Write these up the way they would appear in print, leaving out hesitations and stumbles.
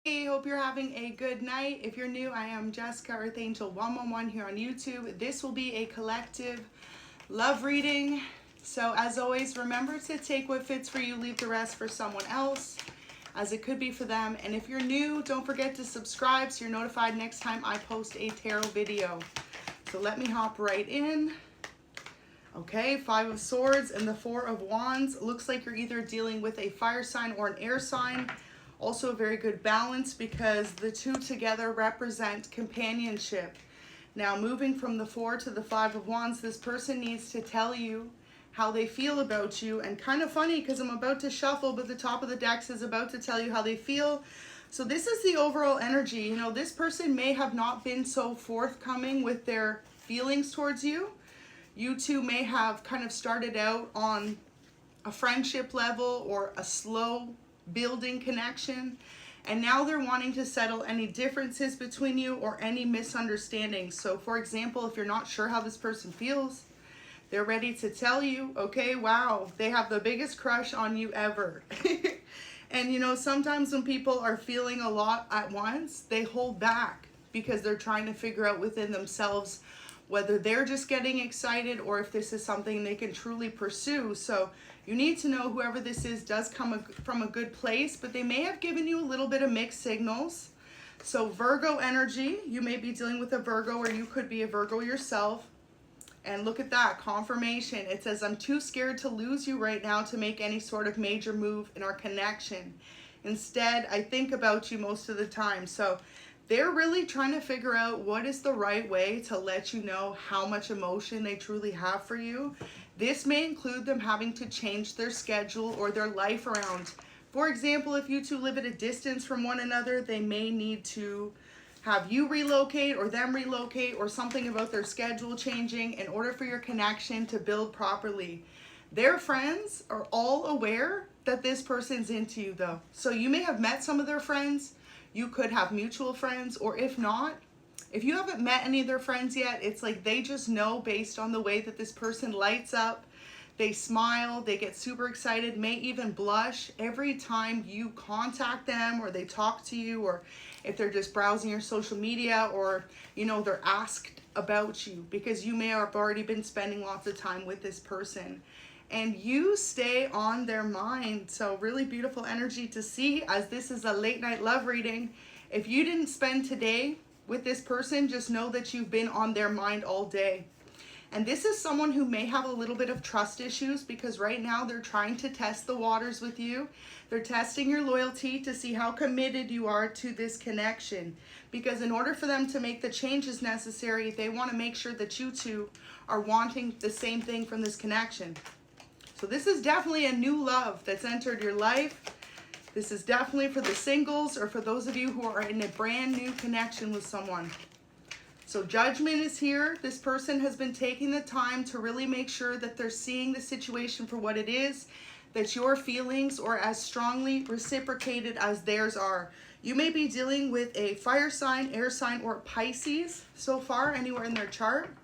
Hey, hope you're having a good night. If you're new, I am Jessica, Earth Angel 111 here on YouTube. This will be a collective love reading. So as always, remember to take what fits for you, leave the rest for someone else, as it could be for them. And if you're new, don't forget to subscribe so you're notified next time I post a tarot video. So let me hop right in. Okay, 5 of Swords and the 4 of Wands. Looks like you're either dealing with a fire sign or an air sign. Also a very good balance because the two together represent companionship. Now moving from the 4 to the 5 of Wands, this person needs to tell you how they feel about you. And kind of funny because I'm about to shuffle, but the top of the decks is about to tell you how they feel. So this is the overall energy. You know, this person may have not been so forthcoming with their feelings towards you. You two may have kind of started out on a friendship level or a slow building connection, and now they're wanting to settle any differences between you or any misunderstandings. So for example, if you're not sure how this person feels, they're ready to tell you, okay, wow, they have the biggest crush on you ever. And you know, sometimes when people are feeling a lot at once, they hold back because they're trying to figure out within themselves whether they're just getting excited or if this is something they can truly pursue. So you need to know whoever this is does come from a good place, but they may have given you a little bit of mixed signals. So Virgo energy, you may be dealing with a Virgo or you could be a Virgo yourself. And look at that, confirmation. It says, I'm too scared to lose you right now to make any sort of major move in our connection. Instead, I think about you most of the time. So they're really trying to figure out what is the right way to let you know how much emotion they truly have for you. This may include them having to change their schedule or their life around. For example, if you two live at a distance from one another, they may need to have you relocate or them relocate or something about their schedule changing in order for your connection to build properly. Their friends are all aware that this person's into you though. So you may have met some of their friends. You could have mutual friends, or if not, if you haven't met any of their friends yet, it's like they just know based on the way that this person lights up. They smile, they get super excited, may even blush every time you contact them or they talk to you, or if they're just browsing your social media, or you know, they're asked about you because you may have already been spending lots of time with this person. And you stay on their mind. So really beautiful energy to see, as this is a late night love reading. If you didn't spend today with this person, just know that you've been on their mind all day. And this is someone who may have a little bit of trust issues because right now they're trying to test the waters with you. They're testing your loyalty to see how committed you are to this connection. Because in order for them to make the changes necessary, they want to make sure that you two are wanting the same thing from this connection. So this is definitely a new love that's entered your life. This is definitely for the singles or for those of you who are in a brand new connection with someone. So judgment is here. This person has been taking the time to really make sure that they're seeing the situation for what it is, that your feelings are as strongly reciprocated as theirs are. You may be dealing with a fire sign, air sign, or Pisces so far, anywhere in their chart.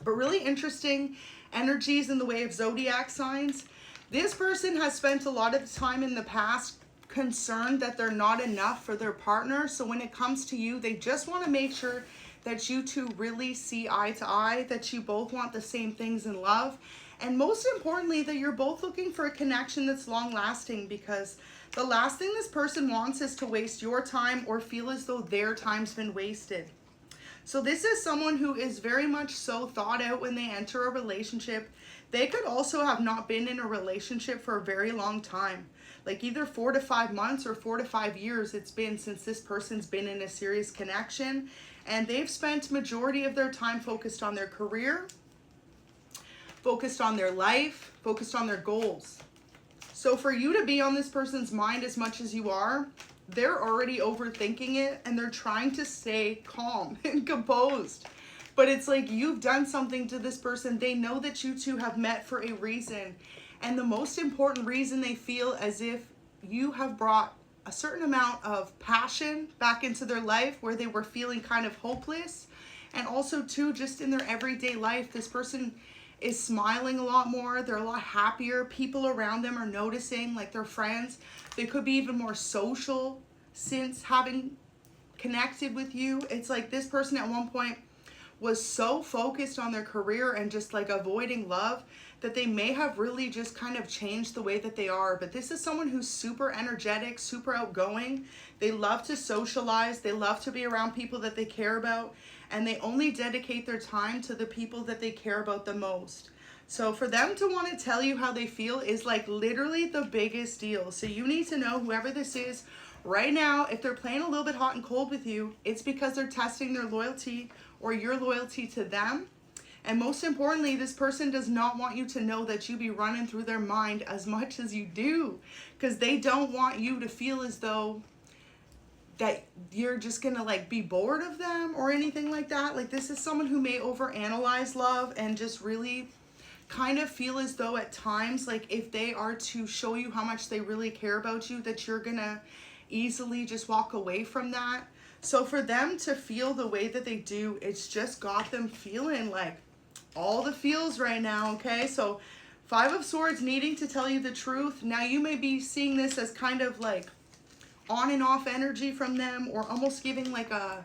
But really interesting energies in the way of zodiac signs. This person has spent a lot of time in the past concerned that they're not enough for their partner. So when it comes to you, they just want to make sure that you two really see eye to eye, that you both want the same things in love. And most importantly, that you're both looking for a connection that's long lasting, because the last thing this person wants is to waste your time or feel as though their time's been wasted. So this is someone who is very much so thought out when they enter a relationship. They could also have not been in a relationship for a very long time, like either 4 to 5 months or 4 to 5 years it's been since this person's been in a serious connection. And they've spent majority of their time focused on their career, focused on their life, focused on their goals. So for you to be on this person's mind as much as you are, they're already overthinking it and they're trying to stay calm and composed. But it's like you've done something to this person. They know that you two have met for a reason. And the most important reason, they feel as if you have brought a certain amount of passion back into their life where they were feeling kind of hopeless. And also too, just in their everyday life, this person is smiling a lot more. They're a lot happier. People around them are noticing, like their friends. They could be even more social since having connected with you. It's like this person at one point was so focused on their career and just like avoiding love that they may have really just kind of changed the way that they are. But this is someone who's super energetic, super outgoing. They love to socialize. They love to be around people that they care about, and they only dedicate their time to the people that they care about the most. So for them to want to tell you how they feel is like literally the biggest deal. So you need to know, whoever this is right now, if they're playing a little bit hot and cold with you, it's because they're testing their loyalty or your loyalty to them. And most importantly, this person does not want you to know that you be running through their mind as much as you do, because they don't want you to feel as though that you're just gonna like be bored of them or anything like that. Like, this is someone who may overanalyze love and just really kind of feel as though at times, like if they are to show you how much they really care about you, that you're gonna easily just walk away from that. So for them to feel the way that they do, it's just got them feeling like all the feels right now, okay? So 5 of Swords, needing to tell you the truth. Now you may be seeing this as kind of like on and off energy from them, or almost giving like a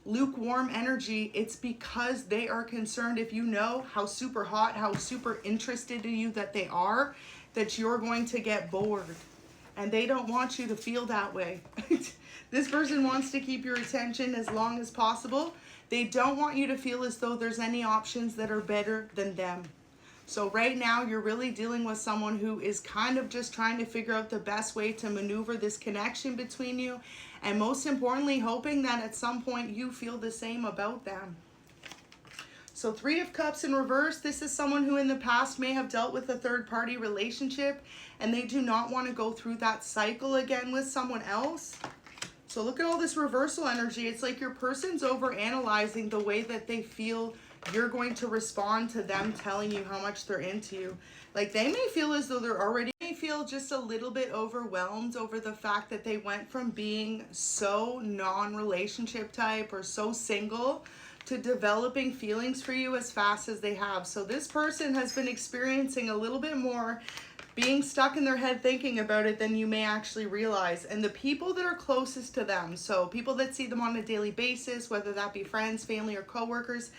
lukewarm energy. It's because they are concerned, if you know how super hot, how super interested in you that they are, that you're going to get bored. And they don't want you to feel that way. This person wants to keep your attention as long as possible. They don't want you to feel as though there's any options that are better than them. So right now, you're really dealing with someone who is kind of just trying to figure out the best way to maneuver this connection between you. And most importantly, hoping that at some point you feel the same about them. So 3 of Cups in reverse, this is someone who in the past may have dealt with a third-party relationship, and they do not want to go through that cycle again with someone else. So look at all this reversal energy. It's like your person's over-analyzing the way that they feel you're going to respond to them telling you how much they're into you. Like, they may feel as though they're already, may feel just a little bit overwhelmed over the fact that they went from being so non-relationship type or so single to developing feelings for you as fast as they have. So this person has been experiencing a little bit more being stuck in their head thinking about it than you may actually realize. And the people that are closest to them, so people that see them on a daily basis, whether that be friends, family, or coworkers,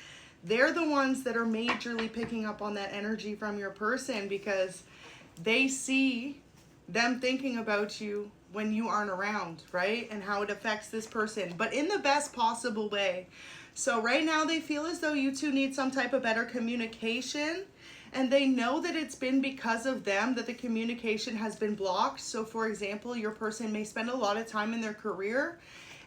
they're the ones that are majorly picking up on that energy from your person, because they see them thinking about you when you aren't around, right? And how it affects this person, but in the best possible way. So right now they feel as though you two need some type of better communication, and they know that it's been because of them that the communication has been blocked. So for example, your person may spend a lot of time in their career,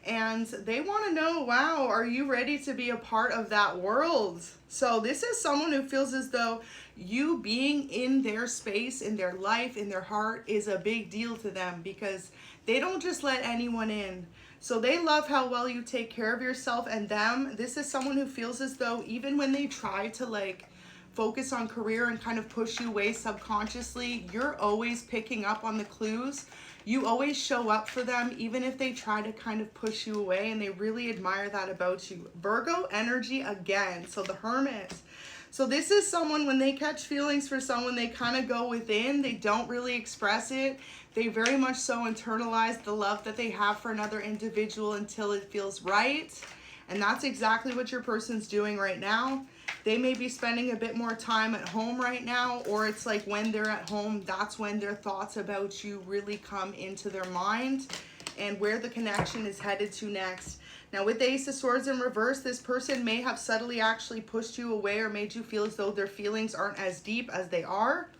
and they want to know, wow, are you ready to be a part of that world? So this is someone who feels as though you being in their space, in their life, in their heart is a big deal to them, because they don't just let anyone in. So they love how well you take care of yourself and them. This is someone who feels as though even when they try to like focus on career and kind of push you away subconsciously, you're always picking up on the clues. You always show up for them, even if they try to kind of push you away, and they really admire that about you. Virgo energy again, so the Hermit. So this is someone, when they catch feelings for someone, they kind of go within. They don't really express it. They very much so internalize the love that they have for another individual until it feels right. And that's exactly what your person's doing right now. They may be spending a bit more time at home right now, or it's like when they're at home, that's when their thoughts about you really come into their mind and where the connection is headed to next. Now with the Ace of Swords in reverse, this person may have subtly actually pushed you away or made you feel as though their feelings aren't as deep as they are.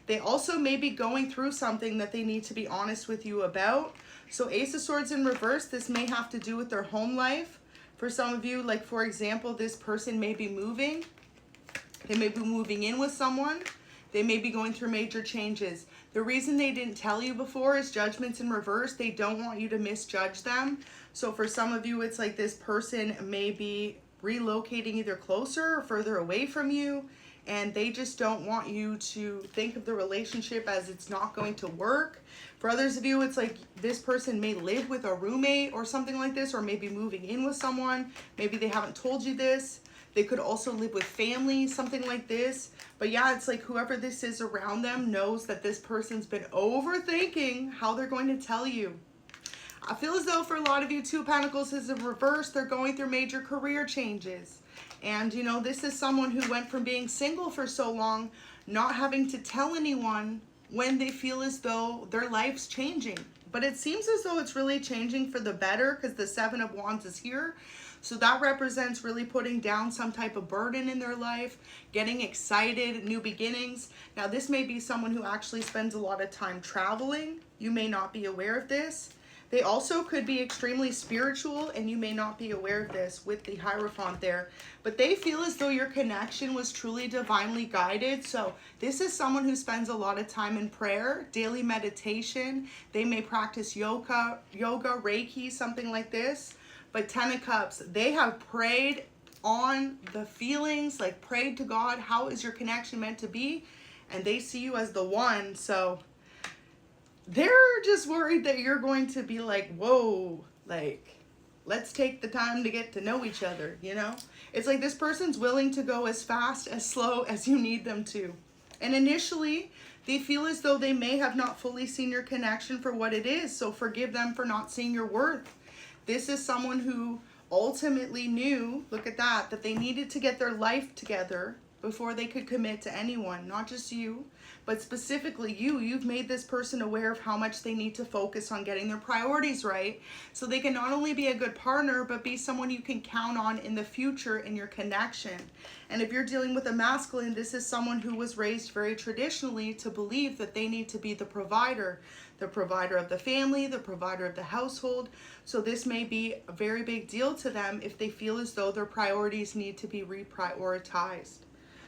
They also may be going through something that they need to be honest with you about. So Ace of Swords in reverse, this may have to do with their home life. For some of you, like for example, this person may be moving. They may be moving in with someone. They may be going through major changes. The reason they didn't tell you before is Judgment's in reverse. They don't want you to misjudge them. So for some of you, it's like this person may be relocating either closer or further away from you, and they just don't want you to think of the relationship as it's not going to work. For others of you, it's like this person may live with a roommate or something like this, or maybe moving in with someone. Maybe they haven't told you this. They could also live with family, something like this. But yeah, it's like whoever this is around them knows that this person's been overthinking how they're going to tell you. I feel as though for a lot of you, Two of Pentacles is in reverse. They're going through major career changes. And, you know, this is someone who went from being single for so long, not having to tell anyone when they feel as though their life's changing. But it seems as though it's really changing for the better, because the Seven of Wands is here. So that represents really putting down some type of burden in their life, getting excited, new beginnings. Now, this may be someone who actually spends a lot of time traveling. You may not be aware of this. They also could be extremely spiritual, and you may not be aware of this with the Hierophant there. But they feel as though your connection was truly divinely guided. So this is someone who spends a lot of time in prayer, daily meditation. They may practice yoga, Reiki, something like this. But Ten of Cups, they have prayed on the feelings, like prayed to God. How is your connection meant to be? And they see you as the one. So they're just worried that you're going to be like, whoa, like, let's take the time to get to know each other, you know? It's like this person's willing to go as fast, as slow as you need them to. And initially, they feel as though they may have not fully seen your connection for what it is. So forgive them for not seeing your worth. This is someone who ultimately knew, look at that, that they needed to get their life together before they could commit to anyone, not just you, but specifically you. You've made this person aware of how much they need to focus on getting their priorities right, so they can not only be a good partner, but be someone you can count on in the future in your connection. And if you're dealing with a masculine, this is someone who was raised very traditionally to believe that they need to be the provider of the family, the provider of the household. So this may be a very big deal to them if they feel as though their priorities need to be reprioritized.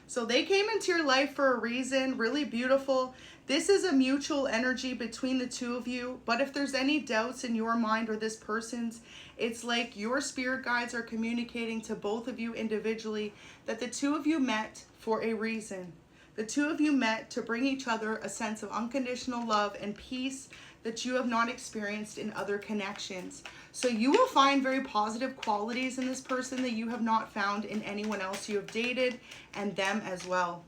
So they came into your life for a reason, really beautiful. This is a mutual energy between the two of you. But if there's any doubts in your mind or this person's, it's like your spirit guides are communicating to both of you individually that the two of you met for a reason. The two of you met to bring each other a sense of unconditional love and peace that you have not experienced in other connections. So you will find very positive qualities in this person that you have not found in anyone else you have dated, and them as well.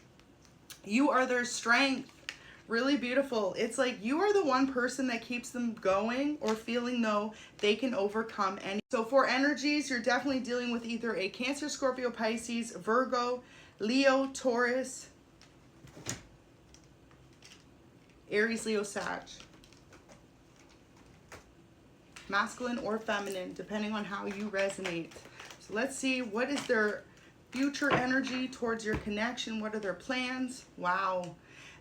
You are their strength. Really beautiful. It's like you are the one person that keeps them going or feeling though they can overcome any. So for energies, you're definitely dealing with either a Cancer, Scorpio, Pisces, Virgo, Leo, Taurus, Aries, Leo, Sag. Masculine or feminine, depending on how you resonate. So let's see, what is their future energy towards your connection? What are their plans? Wow.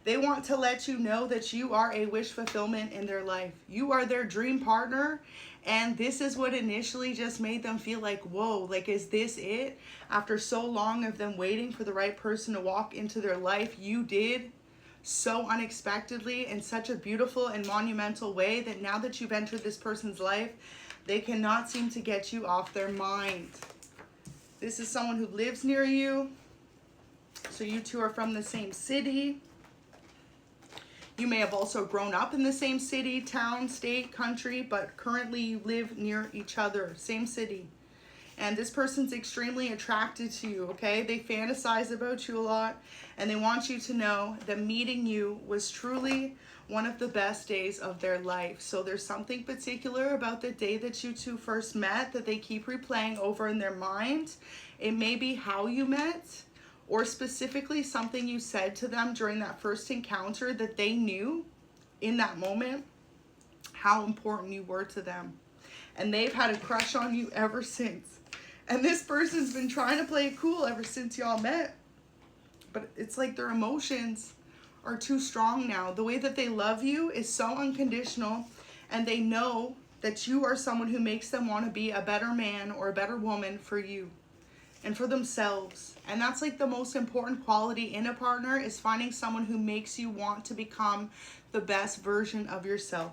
They want to let you know that you are a wish fulfillment in their life. You are their dream partner. And this is what initially just made them feel like, whoa, like, is this it? After so long of them waiting for the right person to walk into their life, you did so unexpectedly in such a beautiful and monumental way that now that you've entered this person's life, they cannot seem to get you off their mind. This is someone who lives near you. So you two are from the same city. You may have also grown up in the same city, town, state, country, but currently you live near each other, same city. And this person's extremely attracted to you, okay? They fantasize about you a lot, and they want you to know that meeting you was truly one of the best days of their life. So there's something particular about the day that you two first met that they keep replaying over in their mind. It may be how you met, or specifically something you said to them during that first encounter that they knew in that moment how important you were to them. And they've had a crush on you ever since. And this person's been trying to play it cool ever since y'all met. But it's like their emotions are too strong now. The way that they love you is so unconditional, and they know that you are someone who makes them want to be a better man or a better woman for you and for themselves. And that's like the most important quality in a partner, is finding someone who makes you want to become the best version of yourself.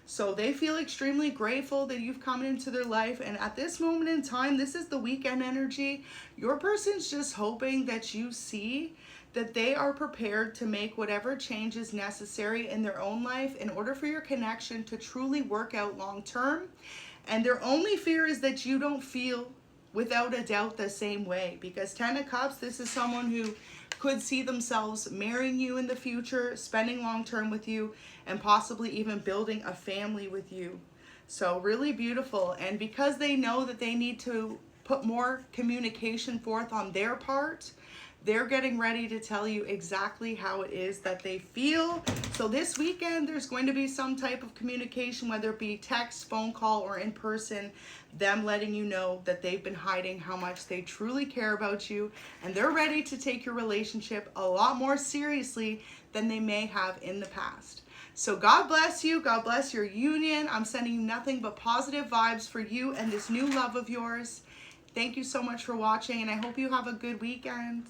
So they feel extremely grateful that you've come into their life. And at this moment in time, this is the weekend energy. Your person's just hoping that you see that they are prepared to make whatever change is necessary in their own life in order for your connection to truly work out long term. And their only fear is that you don't feel without a doubt the same way. Because Ten of Cups, this is someone who could see themselves marrying you in the future, spending long term with you, and possibly even building a family with you. So really beautiful. And because they know that they need to put more communication forth on their part, they're getting ready to tell you exactly how it is that they feel. So this weekend, there's going to be some type of communication, whether it be text, phone call, or in person, them letting you know that they've been hiding how much they truly care about you, and they're ready to take your relationship a lot more seriously than they may have in the past. So God bless you. God bless your union. I'm sending you nothing but positive vibes for you and this new love of yours. Thank you so much for watching, and I hope you have a good weekend.